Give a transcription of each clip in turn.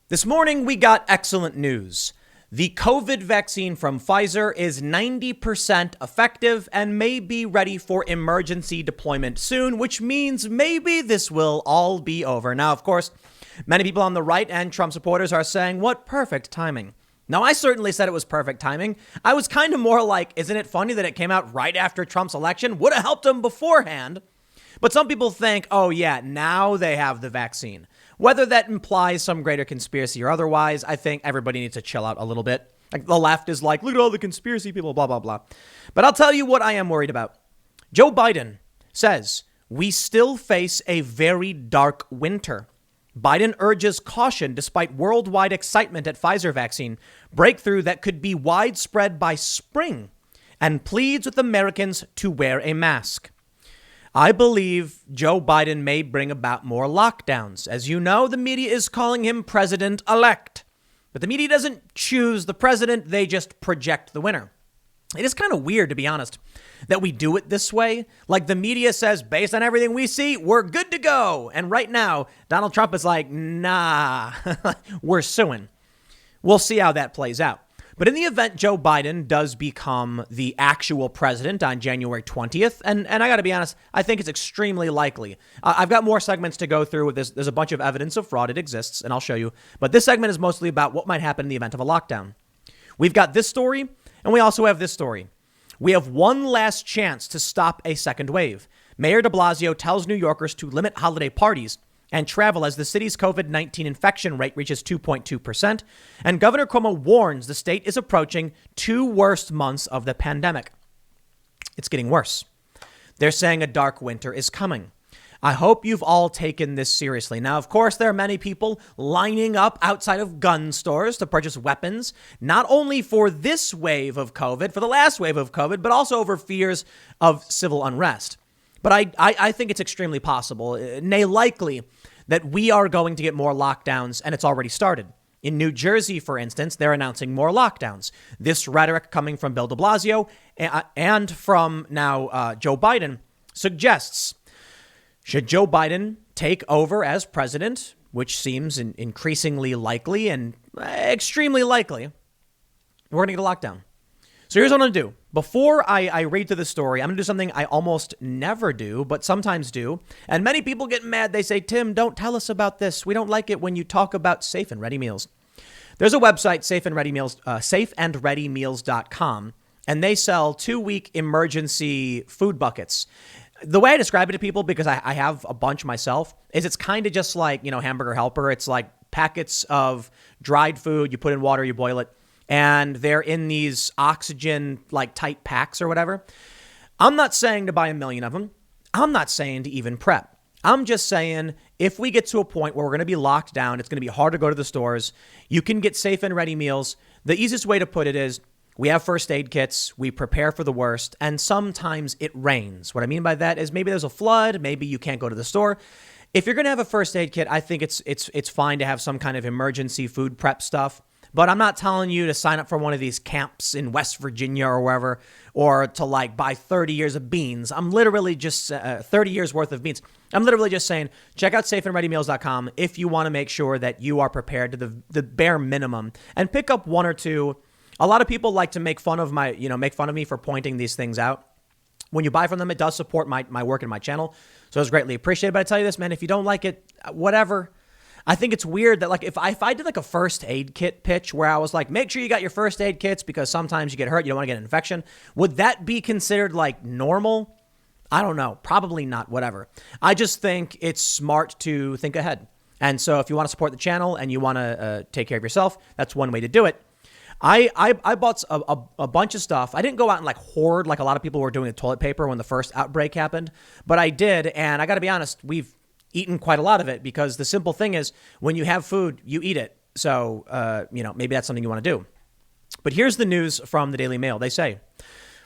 This morning, we got excellent news. The COVID vaccine from Pfizer is 90% effective and may be ready for emergency deployment soon, which means maybe this will all be over. Now, of course, many people on the right and Trump supporters are saying, what perfect timing. Now, I certainly said it was perfect timing. I was kind of more like, isn't it funny that it came out right after Trump's election? Would have helped him beforehand. But some people think, oh yeah, now they have the vaccine. Whether that implies some greater conspiracy or otherwise, I think everybody needs to chill out a little bit. Like the left is like, look at all the conspiracy people, blah, blah, blah. But I'll tell you what I am worried about. Joe Biden says we still face a very dark winter. Biden urges caution despite worldwide excitement at Pfizer vaccine breakthrough that could be widespread by spring, and pleads with Americans to wear a mask. I believe Joe Biden may bring about more lockdowns. As you know, the media is calling him president-elect. But the media doesn't choose the president, they just project the winner. It is kind of weird, to be honest, that we do it this way. Like the media says, based on everything we see, we're good to go. And right now, Donald Trump is like, nah, we're suing. We'll see how that plays out. But in the event Joe Biden does become the actual president on January 20th, and I got to be honest, I think it's extremely likely. I've got more segments to go through with this. There's a bunch of evidence of fraud. It exists, and I'll show you. But this segment is mostly about what might happen in the event of a lockdown. We've got this story, and we also have this story. We have one last chance to stop a second wave. Mayor de Blasio tells New Yorkers to limit holiday parties and travel as the city's COVID-19 infection rate reaches 2.2%. And Governor Cuomo warns the state is approaching two worst months of the pandemic. It's getting worse. They're saying a dark winter is coming. I hope you've all taken this seriously. Now, of course, there are many people lining up outside of gun stores to purchase weapons, not only for this wave of COVID, for the last wave of COVID, but also over fears of civil unrest. But I think it's extremely possible, nay likely, that we are going to get more lockdowns, and it's already started. In New Jersey, for instance, they're announcing more lockdowns. This rhetoric coming from Bill de Blasio and from now Joe Biden suggests, should Joe Biden take over as president, which seems increasingly likely and extremely likely, we're going to get a lockdown. So here's what I'm going to do. Before I read through the story, I'm going to do something I almost never do, but sometimes do. And many people get mad. They say, Tim, don't tell us about this. We don't like it when you talk about safe and ready meals. There's a website, safeandreadymeals.com, and they sell 2-week emergency food buckets. The way I describe it to people, because I have a bunch myself, is it's kind of just like, Hamburger Helper. It's like packets of dried food. You put in water, you boil it. And they're in these oxygen, like tight packs or whatever. I'm not saying to buy a million of them. I'm not saying to even prep. I'm just saying if we get to a point where we're going to be locked down, it's going to be hard to go to the stores. You can get safe and ready meals. The easiest way to put it is we have first aid kits. We prepare for the worst. And sometimes it rains. What I mean by that is maybe there's a flood. Maybe you can't go to the store. If you're going to have a first aid kit, I think it's fine to have some kind of emergency food prep stuff. But I'm not telling you to sign up for one of these camps in West Virginia or wherever, or to buy 30 years of beans. I'm literally just 30 years worth of beans. I'm literally just saying, check out safeandreadymeals.com if you want to make sure that you are prepared to the bare minimum, and pick up one or two. A lot of people like to make fun of make fun of me for pointing these things out. When you buy from them, it does support my work and my channel. So it's greatly appreciated. But I tell you this, man, if you don't like it, whatever. I think it's weird that if I did a first aid kit pitch where I was like, make sure you got your first aid kits because sometimes you get hurt, you don't want to get an infection. Would that be considered normal? I don't know. Probably not. Whatever. I just think it's smart to think ahead. And so if you want to support the channel and you want to take care of yourself, that's one way to do it. I bought a bunch of stuff. I didn't go out and hoard like a lot of people were doing with toilet paper when the first outbreak happened, but I did. And I got to be honest, we've eaten quite a lot of it because the simple thing is when you have food, you eat it. So, maybe that's something you want to do. But here's the news from the Daily Mail. They say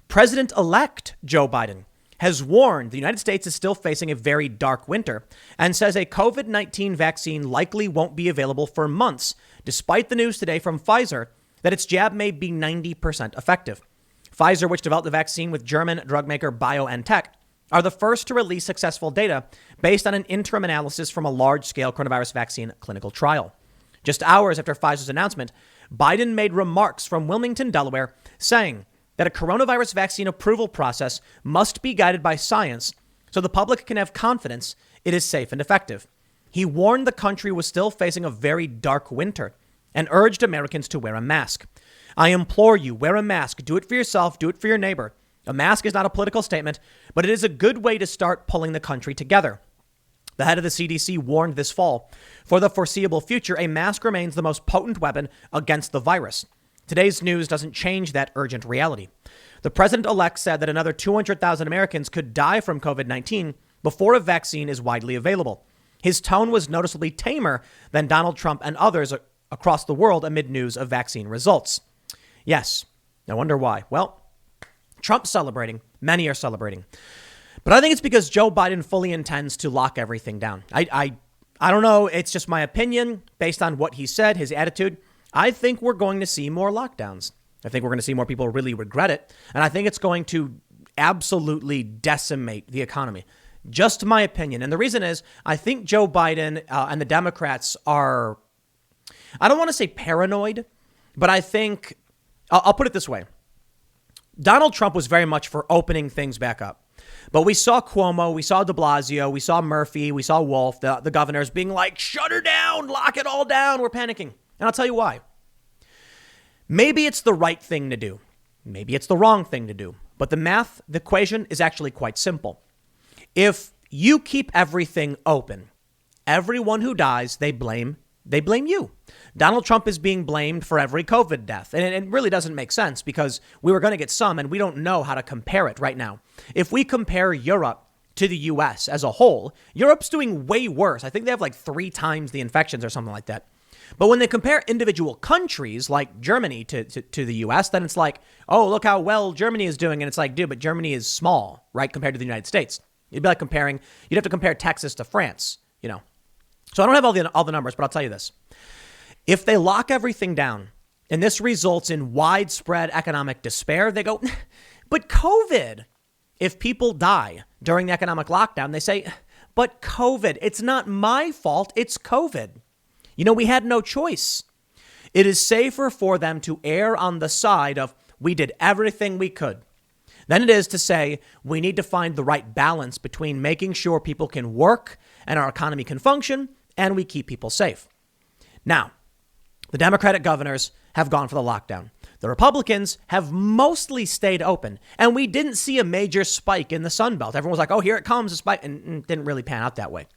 President-elect Joe Biden has warned the United States is still facing a very dark winter and says a COVID-19 vaccine likely won't be available for months, despite the news today from Pfizer that its jab may be 90% effective. Pfizer, which developed the vaccine with German drug maker BioNTech, are the first to release successful data based on an interim analysis from a large-scale coronavirus vaccine clinical trial. Just hours after Pfizer's announcement, Biden made remarks from Wilmington, Delaware, saying that a coronavirus vaccine approval process must be guided by science so the public can have confidence it is safe and effective. He warned the country was still facing a very dark winter and urged Americans to wear a mask. I implore you, wear a mask. Do it for yourself. Do it for your neighbor. A mask is not a political statement, but it is a good way to start pulling the country together. The head of the CDC warned this fall, for the foreseeable future, a mask remains the most potent weapon against the virus. Today's news doesn't change that urgent reality. The president-elect said that another 200,000 Americans could die from COVID-19 before a vaccine is widely available. His tone was noticeably tamer than Donald Trump and others across the world amid news of vaccine results. Yes, I wonder why. Well, Trump's celebrating. Many are celebrating. But I think it's because Joe Biden fully intends to lock everything down. I don't know. It's just my opinion based on what he said, his attitude. I think we're going to see more lockdowns. I think we're going to see more people really regret it. And I think it's going to absolutely decimate the economy. Just my opinion. And the reason is I think Joe Biden and the Democrats are, I don't want to say paranoid, but I think, I'll put it this way. Donald Trump was very much for opening things back up. But we saw Cuomo, we saw de Blasio, we saw Murphy, we saw Wolf, the governors being like, shut her down, lock it all down. We're panicking. And I'll tell you why. Maybe it's the right thing to do. Maybe it's the wrong thing to do. But the equation is actually quite simple. If you keep everything open, everyone who dies, they blame you. Donald Trump is being blamed for every COVID death. And it really doesn't make sense because we were going to get some and we don't know how to compare it right now. If we compare Europe to the U.S. as a whole, Europe's doing way worse. I think they have like 3 times the infections or something like that. But when they compare individual countries like Germany to the U.S., then it's like, oh, look how well Germany is doing. And it's like, dude, but Germany is small, right, compared to the United States. You'd be like you'd have to compare Texas to France, you know. So I don't have all the numbers, but I'll tell you this. If they lock everything down and this results in widespread economic despair, they go, but COVID. If people die during the economic lockdown, they say, but COVID, it's not my fault. It's COVID. You know, we had no choice. It is safer for them to err on the side of we did everything we could than it is to say we need to find the right balance between making sure people can work and our economy can function and we keep people safe. Now, the Democratic governors have gone for the lockdown. The Republicans have mostly stayed open, and we didn't see a major spike in the Sun Belt. Everyone was like, oh, here it comes, a spike, and it didn't really pan out that way.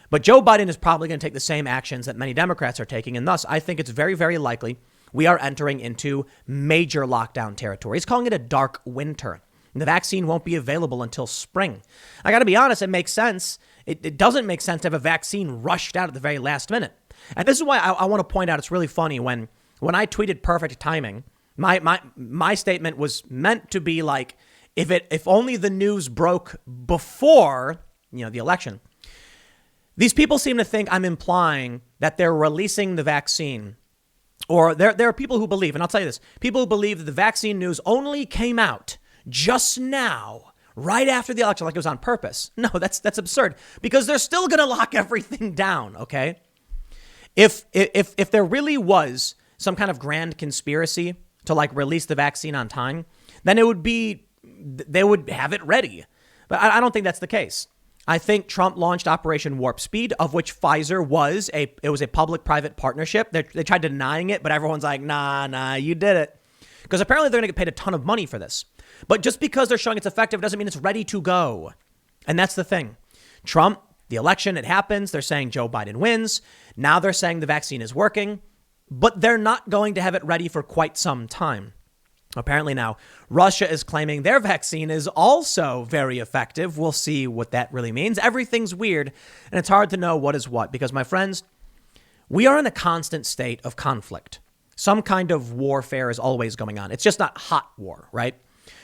But Joe Biden is probably going to take the same actions that many Democrats are taking, and thus I think it's very, very likely we are entering into major lockdown territory. He's calling it a dark winter, and the vaccine won't be available until spring. I got to be honest, it makes sense. It doesn't make sense to have a vaccine rushed out at the very last minute. And this is why I want to point out it's really funny when I tweeted perfect timing, my statement was meant to be like, if only the news broke before, the election. These people seem to think I'm implying that they're releasing the vaccine, or there are people who believe, and I'll tell you this, people who believe that the vaccine news only came out just now, right after the election, like it was on purpose. No, that's absurd, because they're still going to lock everything down, okay? If there really was some kind of grand conspiracy to like release the vaccine on time, then they would have it ready. But I don't think that's the case. I think Trump launched Operation Warp Speed, of which Pfizer was a public-private partnership. They tried denying it, but everyone's like, nah, you did it. Because apparently they're going to get paid a ton of money for this. But just because they're showing it's effective doesn't mean it's ready to go. And that's the thing. Trump, the election, it happens. They're saying Joe Biden wins. Now they're saying the vaccine is working. But they're not going to have it ready for quite some time. Apparently now, Russia is claiming their vaccine is also very effective. We'll see what that really means. Everything's weird, and it's hard to know what is what. Because, my friends, we are in a constant state of conflict. Some kind of warfare is always going on. It's just not hot war, right?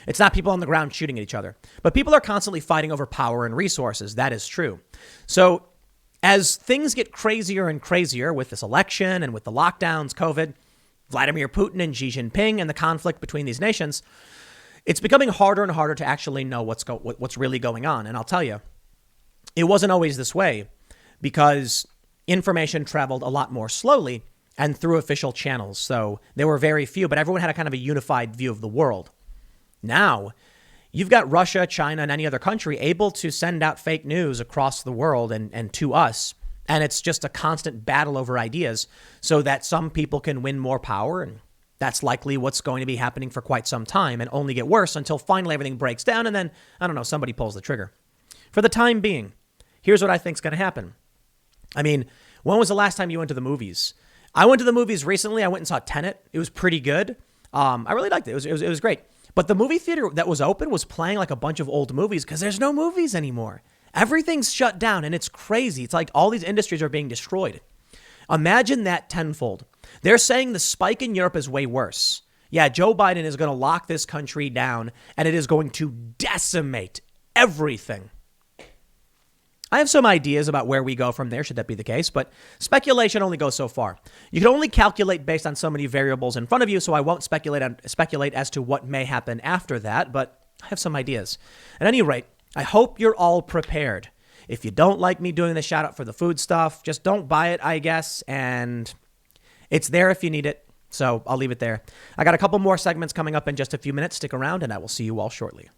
It's not people on the ground shooting at each other. But people are constantly fighting over power and resources. That is true. So as things get crazier and crazier with this election and with the lockdowns, COVID, Vladimir Putin and Xi Jinping and the conflict between these nations, it's becoming harder and harder to actually know what's really going on. And I'll tell you, it wasn't always this way because information traveled a lot more slowly and through official channels. So there were very few, but everyone had a kind of a unified view of the world. Now, you've got Russia, China, and any other country able to send out fake news across the world and to us. And it's just a constant battle over ideas so that some people can win more power. And that's likely what's going to be happening for quite some time and only get worse until finally everything breaks down. And then, I don't know, somebody pulls the trigger. For the time being, here's what I think is going to happen. I mean, when was the last time you went to the movies? I went to the movies recently. I went and saw Tenet. It was pretty good. I really liked it. It was great. But the movie theater that was open was playing like a bunch of old movies because there's no movies anymore. Everything's shut down and it's crazy. It's like all these industries are being destroyed. Imagine that tenfold. They're saying the spike in Europe is way worse. Yeah, Joe Biden is going to lock this country down and it is going to decimate everything. I have some ideas about where we go from there, should that be the case, but speculation only goes so far. You can only calculate based on so many variables in front of you, so I won't speculate as to what may happen after that, but I have some ideas. At any rate, I hope you're all prepared. If you don't like me doing the shout out for the food stuff, just don't buy it, I guess, and it's there if you need it, so I'll leave it there. I got a couple more segments coming up in just a few minutes. Stick around, and I will see you all shortly.